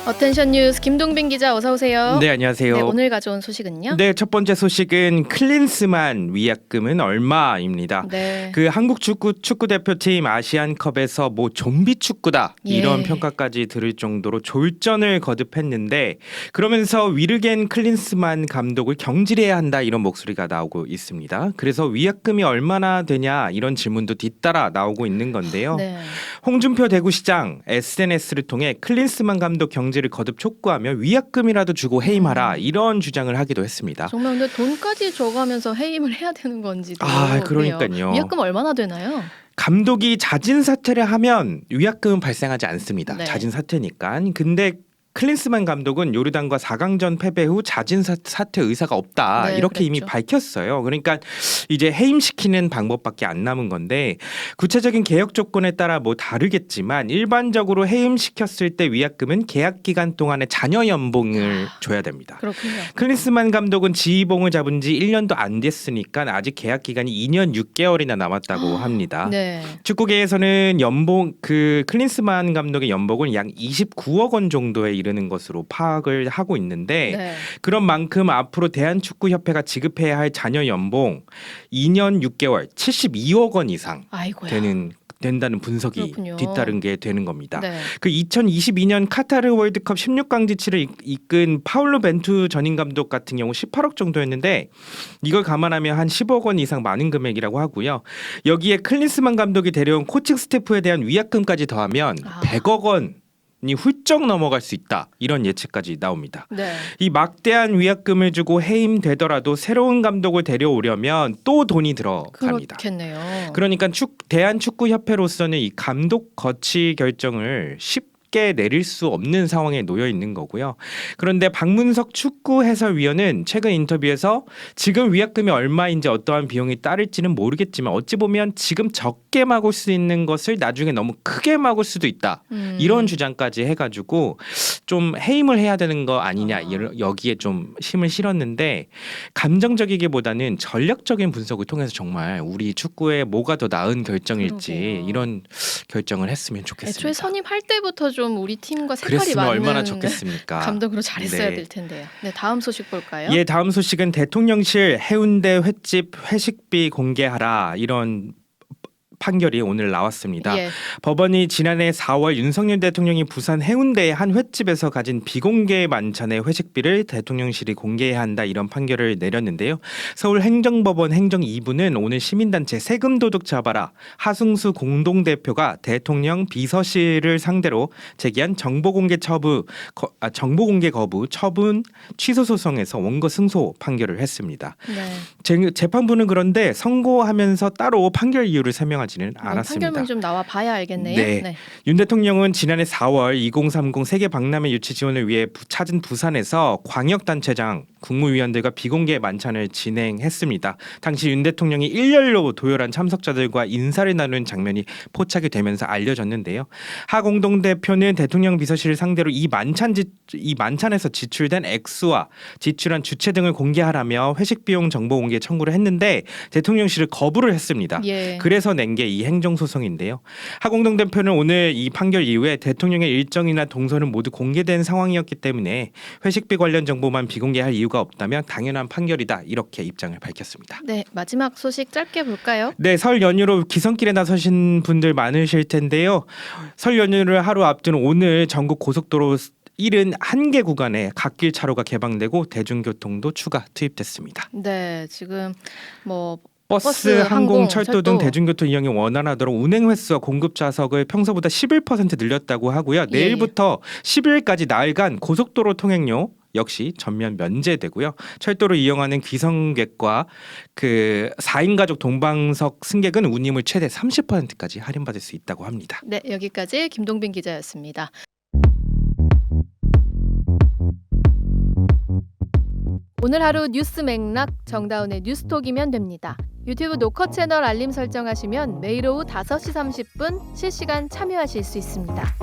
어텐션 뉴스 김동빈 기자 어서 오세요. 네, 안녕하세요. 네, 오늘 가져온 소식은요? 네, 첫 번째 소식은 클린스만 위약금은 얼마입니다. 네. 그 한국 축구 대표팀 아시안컵에서 뭐 좀비 축구다 이런 예. 평가까지 들을 정도로 졸전을 거듭했는데 그러면서 위르겐 클린스만 감독을 경질해야 한다 이런 목소리가 나오고 있습니다. 그래서 위약금이 얼마나 되냐 이런 질문도 뒤따라 나오고 있는 건데요. 네. 홍준표 대구시장 SNS를 통해 클린스만 감독 경질을 거듭 촉구하며 위약금이라도 주고 해임하라 이런 주장을 하기도 했습니다. 정말 근데 돈까지 줘가면서 해임을 해야 되는 건지도. 그러니까요. 위약금 얼마나 되나요? 감독이 자진 사퇴를 하면 위약금은 발생하지 않습니다. 네. 자진 사퇴니까. 근데 클린스만 감독은 요르단과 4강전 패배 후 자진 사퇴 의사가 없다 네, 이렇게 이미 그랬죠. 밝혔어요. 그러니까 이제 해임시키는 방법밖에 안 남은 건데 구체적인 계약 조건에 따라 뭐 다르겠지만 일반적으로 해임시켰을 때 위약금은 계약 기간 동안의 자녀 연봉을 줘야 됩니다. 그렇군요. 클린스만 감독은 지휘봉을 잡은 지 1년도 안 됐으니까 아직 계약 기간이 2년 6개월이나 남았다고 합니다. 네. 축구계에서는 연봉 클린스만 감독의 연봉은 약 29억 원 정도에 이르는 것으로 파악을 하고 있는데 네. 그런 만큼 앞으로 대한축구협회가 지급해야 할 자녀 연봉 2년 6개월 72억 원 이상 아이고야. 된다는 분석이 그렇군요. 뒤따른 게 되는 겁니다. 네. 그 2022년 카타르 월드컵 16강 지치를 이끈 파울로 벤투 전임 감독 같은 경우 18억 정도였는데 이걸 감안하면 한 10억 원 이상 많은 금액이라고 하고요. 여기에 클린스만 감독이 데려온 코칭 스태프에 대한 위약금까지 더하면 100억 원이 훌쩍 넘어갈 수 있다. 이런 예측까지 나옵니다. 네. 이 막대한 위약금을 주고 해임되더라도 새로운 감독을 데려오려면 또 돈이 들어갑니다. 그렇겠네요. 그러니까 대한축구협회로서는 이 감독 거치 결정을 쉽게 내릴 수 없는 상황에 놓여 있는 거고요. 그런데 박문석 축구 해설위원은 최근 인터뷰에서 지금 위약금이 얼마인지 어떠한 비용이 따를지는 모르겠지만 어찌 보면 지금 적게 막을 수 있는 것을 나중에 너무 크게 막을 수도 있다. 이런 주장까지 해가지고 좀 해임을 해야 되는 거 아니냐 여기에 좀 힘을 실었는데 감정적이기보다는 전략적인 분석을 통해서 정말 우리 축구에 뭐가 더 나은 결정일지 그러게요. 이런 결정을 했으면 좋겠습니다. 애초에 선임할 때부터 좀 우리 팀과 색깔이 그랬으면 맞는 얼마나 좋겠습니까? 감독으로 잘했어야 네. 될 텐데요. 네, 다음 소식 볼까요? 예, 다음 소식은 대통령실 해운대 횟집 회식비 공개하라 이런 판결이 오늘 나왔습니다. 예. 법원이 지난해 4월 윤석열 대통령이 부산 해운대의 한 횟집에서 가진 비공개 만찬의 회식비를 대통령실이 공개해야 한다 이런 판결을 내렸는데요. 서울행정법원 행정 2부는 오늘 시민단체 세금 도둑 잡아라 하승수 공동대표가 대통령 비서실을 상대로 제기한 정보공개 거부 처분 취소 소송에서 원고 승소 판결을 했습니다. 네. 재판부는 그런데 선고하면서 따로 판결 이유를 설명하지는 않았습니다. 판결문 좀 나와 봐야 알겠네요. 네. 윤 대통령은 지난해 4월 2030 세계 박람회 유치 지원을 위해 찾은 부산에서 광역단체장 국무위원들과 비공개 만찬을 진행했습니다. 당시 윤 대통령이 일렬로 도열한 참석자들과 인사를 나누는 장면이 포착이 되면서 알려졌는데요. 하 공동대표는 대통령 비서실을 상대로 이 만찬에서 지출된 액수와 지출한 주체 등을 공개하라며 회식 비용 정보 공개 청구를 했는데 대통령실을 거부를 했습니다. 예. 그래서 낸 게 이 행정소송인데요. 하 공동대표는 오늘 이 판결 이후에 대통령의 일정이나 동선은 모두 공개된 상황이었기 때문에 회식비 관련 정보만 비공개할 이유가 없다면 당연한 판결이다 이렇게 입장을 밝혔습니다. 네, 마지막 소식 짧게 볼까요? 네, 설 연휴로 기성길에 나서신 분들 많으실 텐데요. 설 연휴를 하루 앞둔 오늘 전국 고속도로 71개 구간에 갓길 차로가 개방되고 대중교통도 추가 투입됐습니다. 네, 지금 뭐 버스, 항공, 철도 등 대중교통 이용이 원활하도록 운행 횟수와 공급 좌석을 평소보다 11% 늘렸다고 하고요. 내일부터 10일까지 나흘간 고속도로 통행료 역시 전면 면제되고요. 철도를 이용하는 귀성객과 그 4인 가족 동방석 승객은 운임을 최대 30%까지 할인받을 수 있다고 합니다. 네, 여기까지 김동빈 기자였습니다. 오늘 하루 뉴스 맥락 정다운의 뉴스톡이면 됩니다. 유튜브 노컷 채널 알림 설정하시면 매일 오후 5시 30분 실시간 참여하실 수 있습니다.